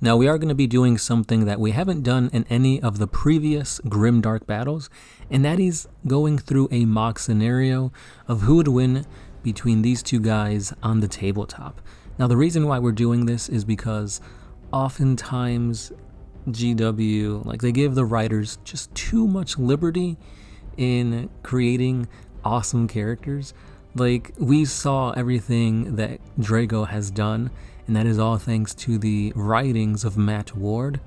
Now we are going to be doing something that we haven't done in any of the previous Grimdark battles, and that is going through a mock scenario of who would win between these two guys on the tabletop. Now the reason why we're doing this is because oftentimes GW, they give the writers just too much liberty in creating awesome characters. We saw everything that Drago has done, and that is all thanks to the writings of Matt Ward.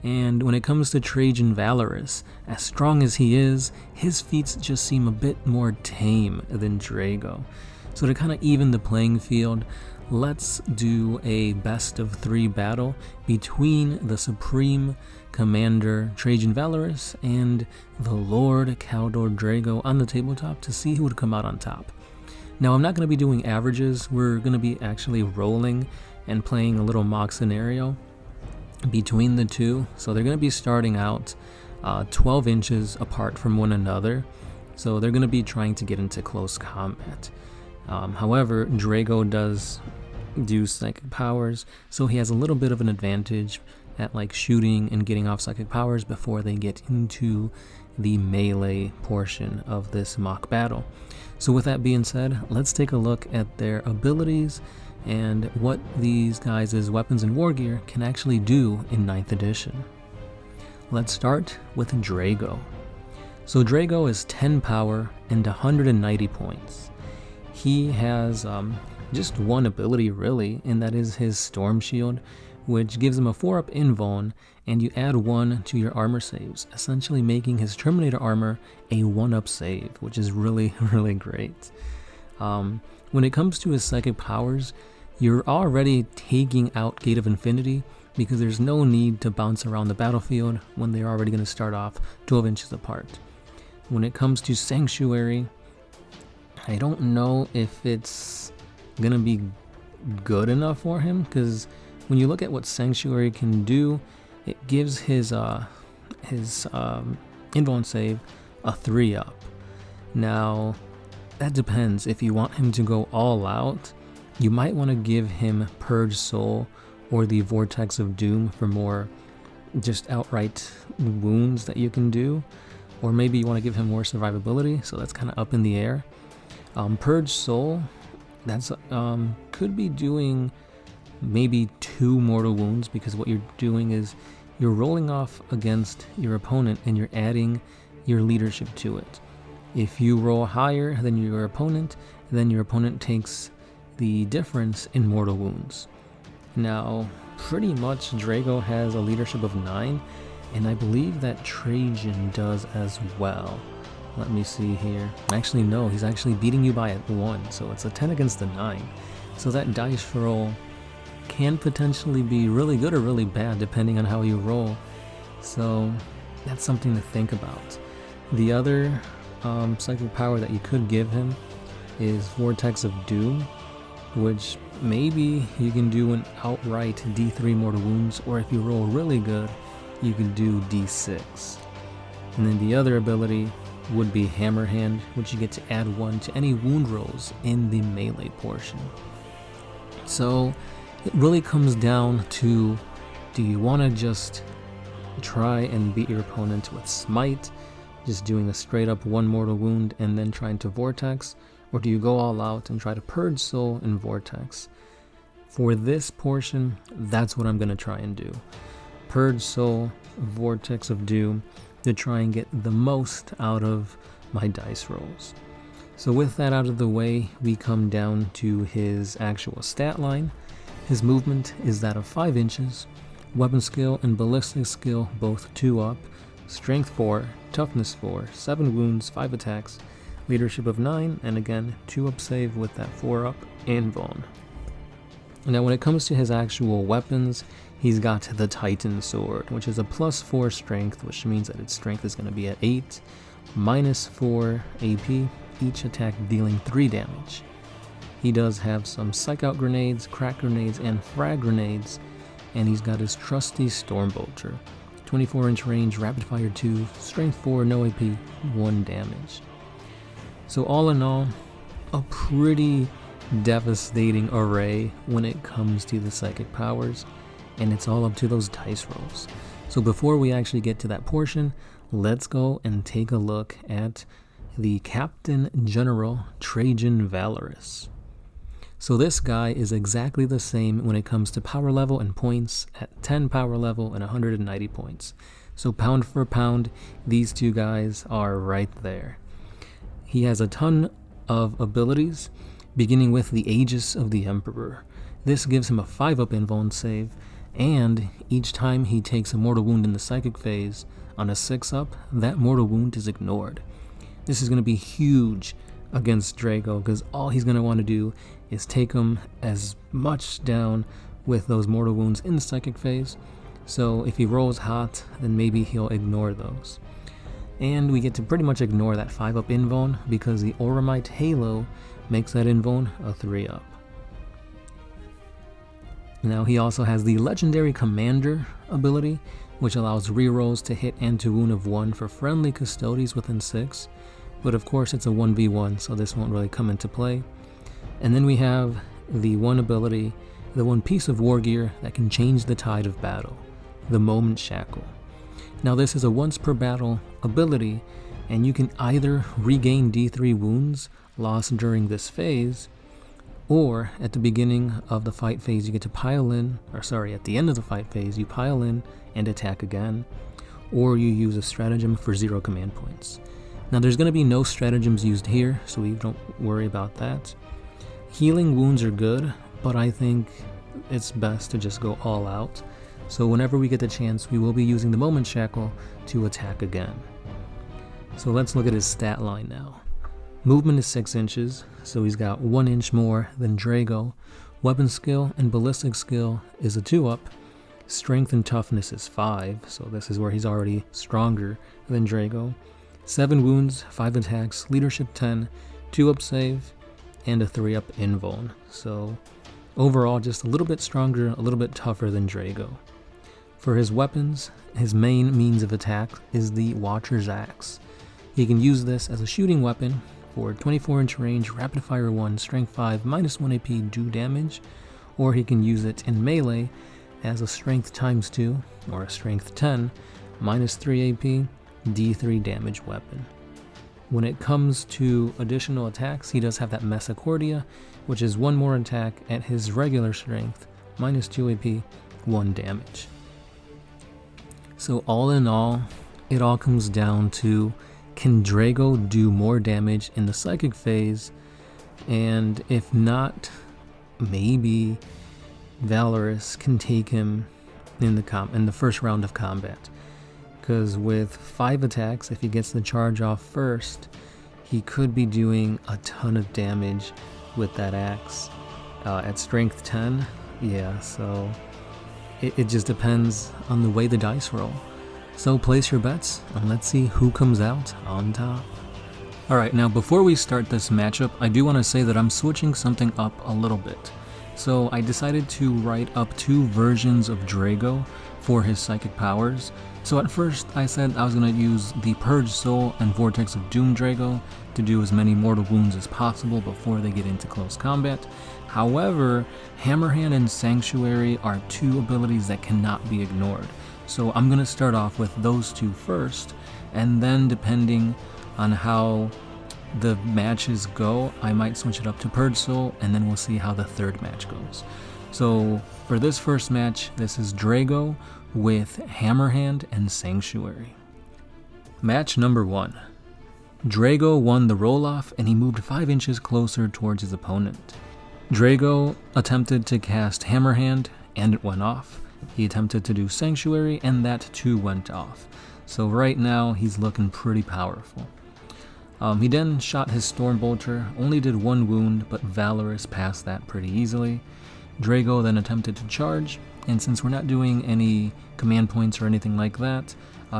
And when it comes to Trajan Valaris, as strong as he is, his feats just seem a bit more tame than Drago. So to kind of even the playing field, let's do a best of 3 battle between the Supreme Commander Trajan Valaris and the Lord Kaldor Drago on the tabletop to see who would come out on top. Now I'm not going to be doing averages, we're going to be actually rolling and playing a little mock scenario between the two. So they're going to be starting out 12 inches apart from one another, so they're going to be trying to get into close combat. However, Drago does do psychic powers, so he has a little bit of an advantage at shooting and getting off psychic powers before they get into the melee portion of this mock battle. So with that being said, let's take a look at their abilities and what these guys' weapons and war gear can actually do in 9th edition. Let's start with Drago. So Drago is 10 power and 190 points. He has just one ability really, and that is his Storm Shield, which gives him a 4-up invuln, and you add 1 to your armor saves, essentially making his Terminator armor a 1-up save, which is really, really great. When it comes to his psychic powers, you're already taking out Gate of Infinity because there's no need to bounce around the battlefield when they're already going to start off 12 inches apart. When it comes to Sanctuary, I don't know if it's going to be good enough for him, because when you look at what Sanctuary can do, it gives his invuln save a 3-up. Now, that depends. If you want him to go all out, you might want to give him Purge Soul or the Vortex of Doom for more just outright wounds that you can do. Or maybe you want to give him more survivability, so that's kind of up in the air. Purge Soul, that's could be doing maybe 2 mortal wounds, because what you're doing is you're rolling off against your opponent and you're adding your leadership to it. If you roll higher than your opponent, then your opponent takes the difference in mortal wounds. Now, pretty much Drago has a leadership of 9, and I believe that Trajan does as well. Let me see here. Actually, no, he's actually beating you by 1, so it's a 10 against the 9. So that dice roll can potentially be really good or really bad depending on how you roll. So that's something to think about. The other psychic power that you could give him is Vortex of Doom, which maybe you can do an outright D3 mortal wounds, or if you roll really good, you can do D6. And then the other ability would be Hammer Hand, which you get to add 1 to any wound rolls in the melee portion. So it really comes down to, do you want to just try and beat your opponent with Smite, just doing a straight up 1 mortal wound and then trying to Vortex, or do you go all out and try to Purge Soul and Vortex? For this portion, that's what I'm going to try and do. Purge Soul, Vortex of Doom, to try and get the most out of my dice rolls. So with that out of the way, we come down to his actual stat line. His movement is that of 5 inches, weapon skill and ballistic skill both 2-up, strength 4, toughness 4, 7 wounds, 5 attacks, leadership of 9, and again 2-up save with that 4-up invuln. Now when it comes to his actual weapons, he's got the Titan Sword, which is a +4 strength, which means that its strength is going to be at 8, -4 AP, each attack dealing 3 damage. He does have some Psych Out grenades, crack grenades, and frag grenades, and he's got his trusty Stormbolter, 24-inch range, rapid fire 2, strength 4, no AP, 1 damage. So all in all, a pretty devastating array when it comes to the psychic powers. and it's all up to those dice rolls. So before we actually get to that portion, let's go and take a look at the Captain General Trajan Valaris. So this guy is exactly the same when it comes to power level and points at 10 power level and 190 points. So pound for pound, these two guys are right there. He has a ton of abilities, beginning with the Aegis of the Emperor. This gives him a 5-up invuln save, and each time he takes a mortal wound in the psychic phase on a 6-up, that mortal wound is ignored. This is going to be huge against Drago, because all he's going to want to do is take him as much down with those mortal wounds in the psychic phase. So if he rolls hot, then maybe he'll ignore those. And we get to pretty much ignore that 5-up invuln, because the Auramite Halo makes that invuln a 3-up. Now he also has the legendary Commander ability, which allows rerolls to hit and to wound of 1 for friendly custodies within 6. But of course it's a 1v1, so this won't really come into play. And then we have the one ability, the one piece of war gear that can change the tide of battle, the Moment Shackle. Now this is a once per battle ability, and you can either regain D3 wounds lost during this phase, or at the beginning of the fight phase you get to pile in, at the end of the fight phase you pile in and attack again, or you use a stratagem for 0 command points. Now there's going to be no stratagems used here, so we don't worry about that. Healing wounds are good, but I think it's best to just go all out. So whenever we get the chance, we will be using the Moment Shackle to attack again. So let's look at his stat line now. Movement is 6 inches, so he's got 1 inch more than Drago. Weapon skill and ballistic skill is a 2-up. Strength and toughness is 5, so this is where he's already stronger than Drago. 7 wounds, 5 attacks, leadership 10, 2-up save, and a 3-up invuln. So overall, just a little bit stronger, a little bit tougher than Drago. For his weapons, his main means of attack is the Watcher's Axe. He can use this as a shooting weapon for 24-inch range, rapid fire 1, strength 5, -1 AP, do damage, or he can use it in melee as a strength ×2, or a strength 10, -3 AP, D3 damage weapon. When it comes to additional attacks, he does have that Messecordia, which is 1 more attack at his regular strength, -2 AP, 1 damage. So all in all, it all comes down to, can Drago do more damage in the psychic phase? And if not, maybe Valaris can take him in the first round of combat. Because with 5 attacks, if he gets the charge off first, he could be doing a ton of damage with that axe. At strength 10, yeah, so it just depends on the way the dice roll. So place your bets, and let's see who comes out on top. Alright, now before we start this matchup, I do want to say that I'm switching something up a little bit. So I decided to write up 2 versions of Drago for his psychic powers. So at first I said I was going to use the Purge Soul and Vortex of Doom Drago to do as many mortal wounds as possible before they get into close combat. However, Hammerhand and Sanctuary are 2 abilities that cannot be ignored. So I'm going to start off with those 2 first, and then depending on how the matches go, I might switch it up to Purge Soul, and then we'll see how the 3rd match goes. So for this first match, this is Drago with Hammerhand and Sanctuary. Match number 1. Drago won the roll-off, and he moved 5 inches closer towards his opponent. Drago attempted to cast Hammerhand, and it went off. He attempted to do Sanctuary, and that too went off. So right now, he's looking pretty powerful. He then shot his Stormbolter, only did 1 wound, but Valaris passed that pretty easily. Drago then attempted to charge, and since we're not doing any command points or anything like that,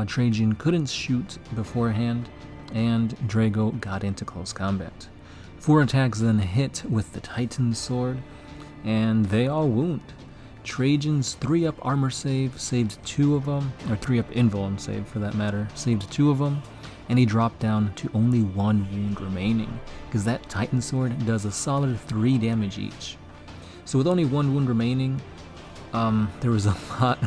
Trajan couldn't shoot beforehand, and Drago got into close combat. 4 attacks then hit with the Titan Sword, and they all wound. Trajan's 3-up armor save saved 2 of them, or 3-up invuln save for that matter, saved 2 of them, and he dropped down to only 1 wound remaining, because that Titan Sword does a solid 3 damage each. So with only 1 wound remaining, There was a lot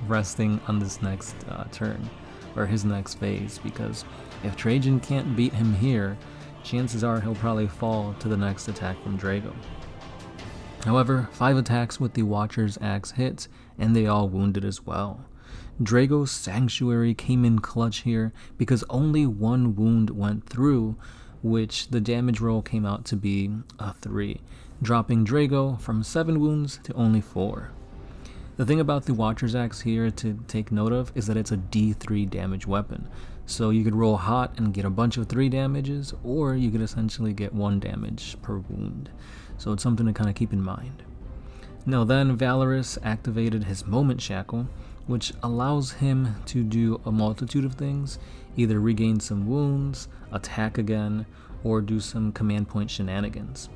resting on this next turn, or his next phase, because if Trajan can't beat him here, chances are he'll probably fall to the next attack from Drago. However, 5 attacks with the Watcher's Axe hit, and they all wounded as well. Drago's Sanctuary came in clutch here because only 1 wound went through, which the damage roll came out to be a 3, dropping Drago from 7 wounds to only 4. The thing about the Watcher's Axe here to take note of is that it's a D3 damage weapon, so you could roll hot and get a bunch of 3 damages, or you could essentially get 1 damage per wound, so it's something to kind of keep in mind. Now then, Valaris activated his Moment Shackle, which allows him to do a multitude of things, either regain some wounds, attack again, or do some command point shenanigans.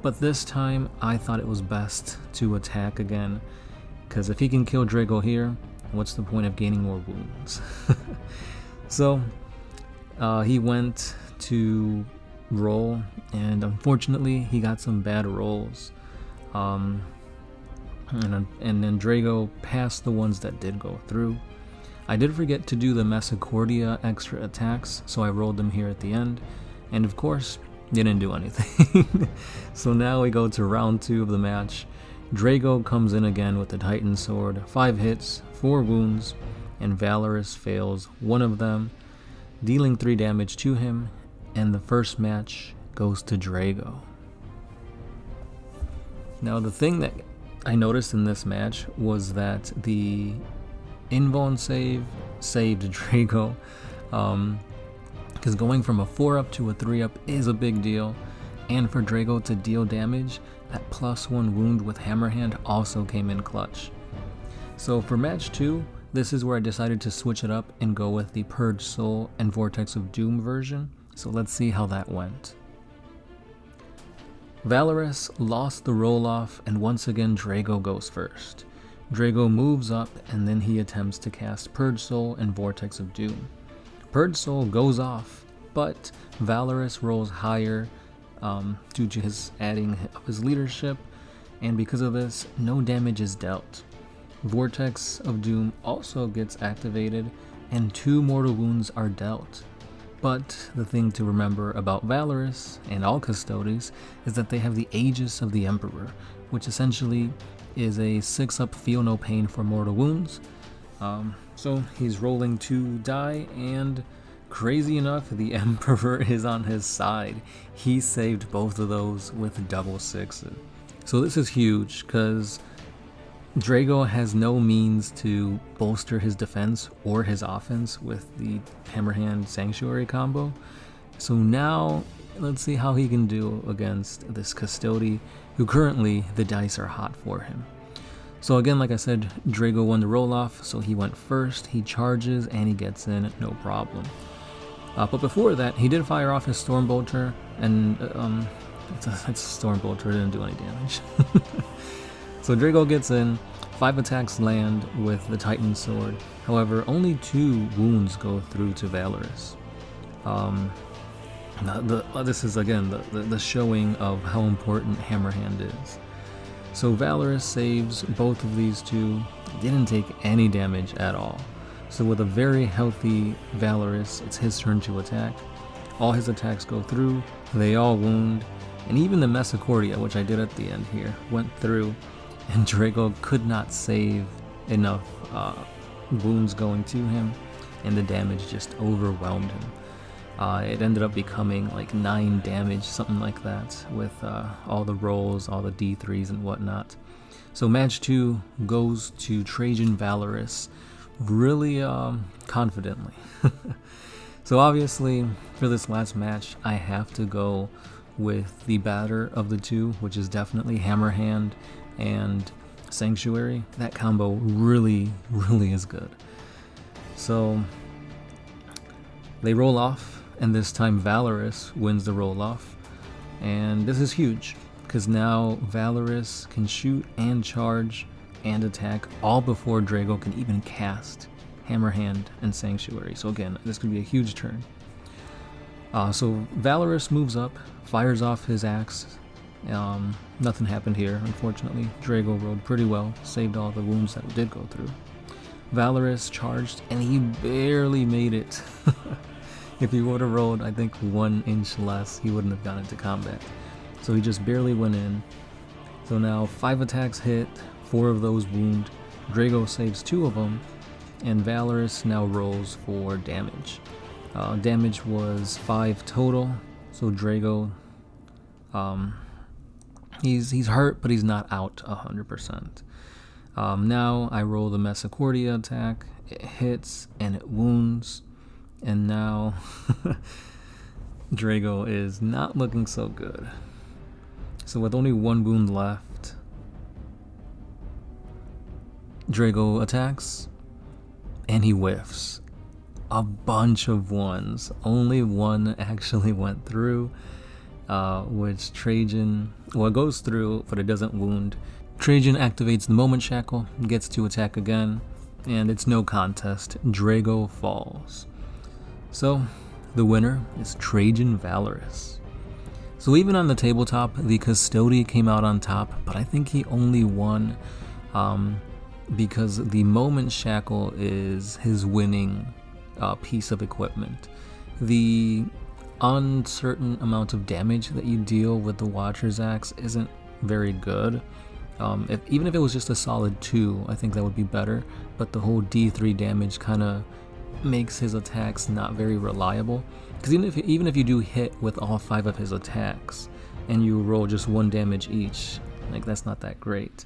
But this time, I thought it was best to attack again, because if he can kill Drago here, what's the point of gaining more wounds? So, he went to roll, and unfortunately, he got some bad rolls. And then Drago passed the ones that did go through. I did forget to do the Messecordia extra attacks, so I rolled them here at the end, and of course, didn't do anything. So now we go to round 2 of the match. Drago comes in again with the Titan Sword, 5 hits, 4 wounds, and Valaris fails 1 of them, dealing 3 damage to him, and the first match goes to Drago. Now the thing that I noticed in this match was that the invuln save saved Drago, because going from a 4-up to a 3-up is a big deal, and for Drago to deal damage, that +1 wound with Hammerhand also came in clutch. So for match 2, this is where I decided to switch it up and go with the Purge Soul and Vortex of Doom version, so let's see how that went. Valaris lost the roll-off, and once again Drago goes first. Drago moves up, and then he attempts to cast Purge Soul and Vortex of Doom. Purge Soul goes off, but Valaris rolls higher due to his adding of his leadership, and because of this, no damage is dealt. Vortex of Doom also gets activated, and 2 mortal wounds are dealt. But the thing to remember about Valaris and all Custodes is that they have the Aegis of the Emperor, which essentially is a 6-up feel no pain for mortal wounds. So he's rolling 2 die, and crazy enough, the Emperor is on his side. He saved both of those with double 6s. So this is huge, because Drago has no means to bolster his defense or his offense with the Hammerhand Sanctuary combo. So now, let's see how he can do against this Custode, who currently the dice are hot for him. So again, like I said, Drago won the roll-off, so he went first, he charges, and he gets in, no problem. But before that, he did fire off his Stormbolter, and it's a Stormbolter, it didn't do any damage. So Drago gets in, 5 attacks land with the Titan Sword. However, only 2 wounds go through to Valaris. This is again the showing of how important Hammerhand is. So Valaris saves both of these 2, didn't take any damage at all. So with a very healthy Valaris, it's his turn to attack. All his attacks go through, they all wound, and even the Messecordia, which I did at the end here, went through, and Drago could not save enough wounds going to him, and the damage just overwhelmed him. It ended up becoming like 9 damage, something like that, with all the rolls, all the D3s and whatnot. So match 2 goes to Trajan Valaris really confidently. So obviously, for this last match, I have to go with the better of the 2, which is definitely Hammerhand and Sanctuary. That combo really is good. So they roll off, and this time Valaris wins the roll off, and this is huge because now Valaris can shoot and charge and attack all before Drago can even cast Hammerhand and Sanctuary. So again, this could be a huge turn. So Valaris moves up, fires off his axe, Nothing happened here, unfortunately. Drago rolled pretty well, saved all the wounds that did go through. Valaris charged, and he barely made it. If he would have rolled, I think 1 inch less, he wouldn't have gone into combat. So he just barely went in. So now 5 attacks hit, 4 of those wound. Drago saves 2 of them, and Valaris now rolls for damage. Damage was 5 total, so Drago, he's hurt, but he's not out 100%. Now I roll the Messecordia attack. It hits and it wounds, and now Drago is not looking so good. So with only 1 wound left, Drago attacks, and he whiffs a bunch of ones. Only 1 actually went through, which Trajan, well, it goes through, but it doesn't wound. Trajan activates the Moment Shackle, gets to attack again, and it's no contest. Drago falls. So, the winner is Trajan Valaris. So even on the tabletop, the Custody came out on top, but I think he only won because the Moment Shackle is his winning piece of equipment. The uncertain amount of damage that you deal with the Watcher's Axe isn't very good. Even if it was just a solid 2, I think that would be better, but the whole D3 damage kind of makes his attacks not very reliable, because even if you do hit with all 5 of his attacks and you roll just 1 damage each, like, that's not that great.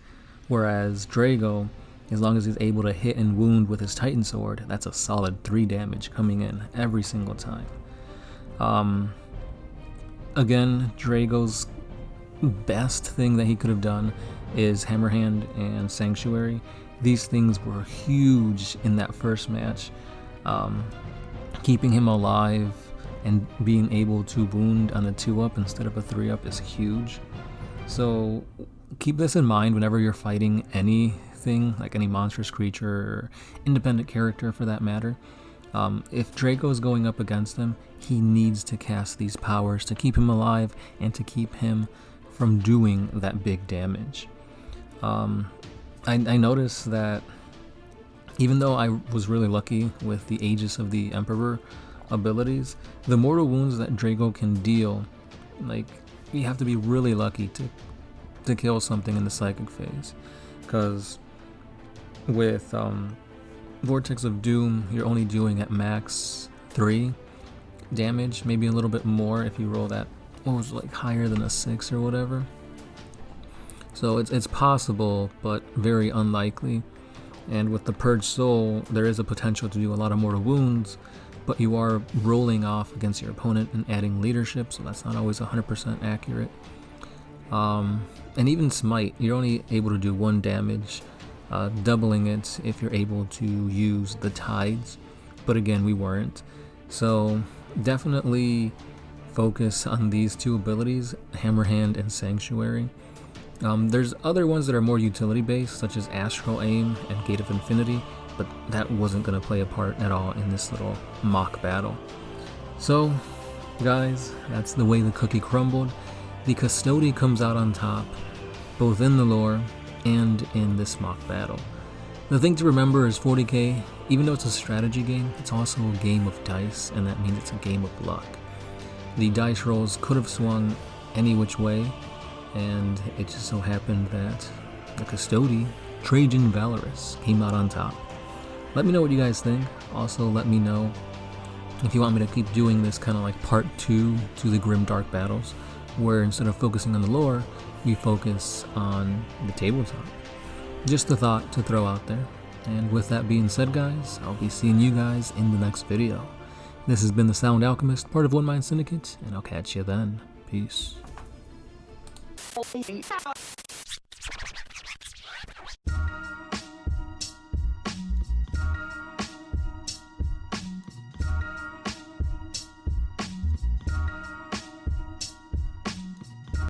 Whereas Drago, as long as he's able to hit and wound with his Titan Sword, that's a solid 3 damage coming in every single time. Again, Drago's best thing that he could have done is Hammerhand and Sanctuary. These things were huge in that first match. Keeping him alive and being able to wound on a 2-up instead of a 3-up is huge. So keep this in mind whenever you're fighting anything, like any monstrous creature or independent character for that matter. If Drago is going up against him, he needs to cast these powers to keep him alive and to keep him from doing that big damage. I noticed that even though I was really lucky with the Aegis of the Emperor abilities, the mortal wounds that Drago can deal, like, you have to be really lucky to kill something in the psychic phase. Because with Vortex of Doom, you're only doing at max 3 damage, maybe a little bit more if you roll that, what was it, like higher than a 6 or whatever. So it's possible, but very unlikely. And with the Purge Soul, there is a potential to do a lot of mortal wounds, but you are rolling off against your opponent and adding leadership, so that's not always 100% accurate. And even Smite, you're only able to do 1 damage, doubling it if you're able to use the Tides, but again, we weren't. So definitely focus on these 2 abilities, Hammerhand and Sanctuary. There's other ones that are more utility based, such as Astral Aim and Gate of Infinity, but that wasn't going to play a part at all in this little mock battle. So guys, that's the way the cookie crumbled. The Custody comes out on top, both in the lore and in this mock battle. The thing to remember is 40K, even though it's a strategy game, it's also a game of dice, and that means it's a game of luck. The dice rolls could have swung any which way, and it just so happened that the Custody, Trajan Valaris, came out on top. Let me know what you guys think. Also, let me know if you want me to keep doing this kind of like part 2 to the Grim Dark battles, where instead of focusing on the lore, we focus on the tabletop. Just a thought to throw out there. And with that being said, guys, I'll be seeing you guys in the next video. This has been the Sound Alchemist, part of One Mind Syndicate, and I'll catch you then. Peace.